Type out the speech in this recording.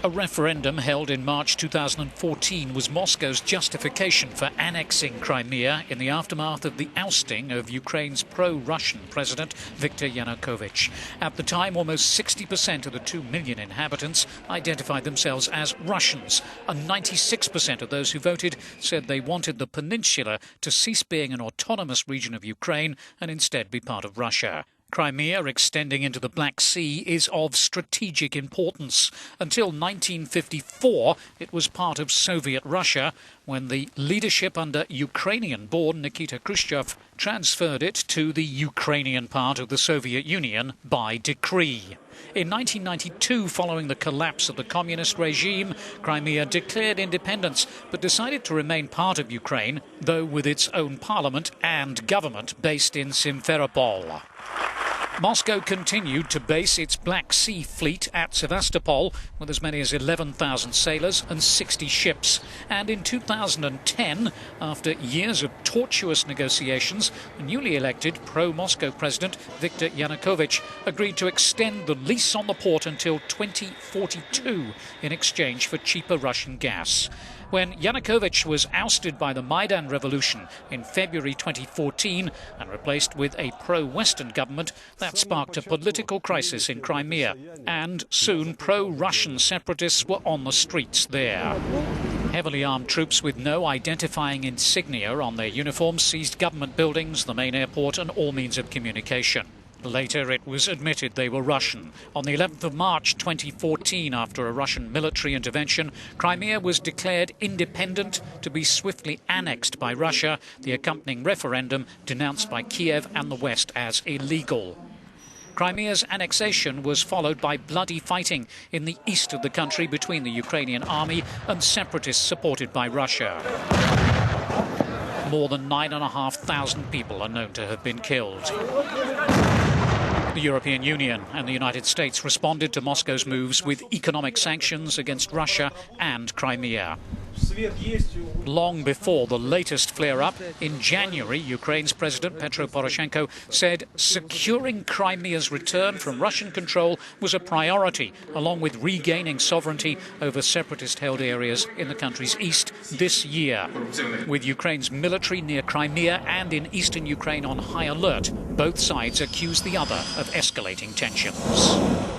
A referendum held in March 2014 was Moscow's justification for annexing Crimea in the aftermath of the ousting of Ukraine's pro-Russian President Viktor Yanukovych. At the time, almost 60% of the 2 million inhabitants identified themselves as Russians, and 96% of those who voted said they wanted the peninsula to cease being an autonomous region of Ukraine and instead be part of Russia. Crimea, extending into the Black Sea, is of strategic importance. Until 1954, it was part of Soviet Russia, when the leadership under Ukrainian-born Nikita Khrushchev transferred it to the Ukrainian part of the Soviet Union by decree. In 1992, following the collapse of the communist regime, Crimea declared independence but decided to remain part of Ukraine, though with its own parliament and government based in Simferopol. Moscow continued to base its Black Sea fleet at Sevastopol with as many as 11,000 sailors and 60 ships. And in 2010, after years of tortuous negotiations, the newly elected pro-Moscow President Viktor Yanukovych agreed to extend the lease on the port until 2042 in exchange for cheaper Russian gas. When Yanukovych was ousted by the Maidan Revolution in February 2014 and replaced with a pro-Western government, that sparked a political crisis in Crimea. And soon pro-Russian separatists were on the streets there. Heavily armed troops with no identifying insignia on their uniforms seized government buildings, the main airport and all means of communication. Later, it was admitted they were Russian. On the 11th of March 2014, after a Russian military intervention, Crimea was declared independent to be swiftly annexed by Russia, the accompanying referendum denounced by Kyiv and the West as illegal. Crimea's annexation was followed by bloody fighting in the east of the country between the Ukrainian army and separatists supported by Russia. More than 9,500 people are known to have been killed. The European Union and the United States responded to Moscow's moves with economic sanctions against Russia and Crimea. Long before the latest flare-up, in January, Ukraine's President Petro Poroshenko said securing Crimea's return from Russian control was a priority, along with regaining sovereignty over separatist-held areas in the country's east this year. With Ukraine's military near Crimea and in eastern Ukraine on high alert, both sides accuse the other of escalating tensions.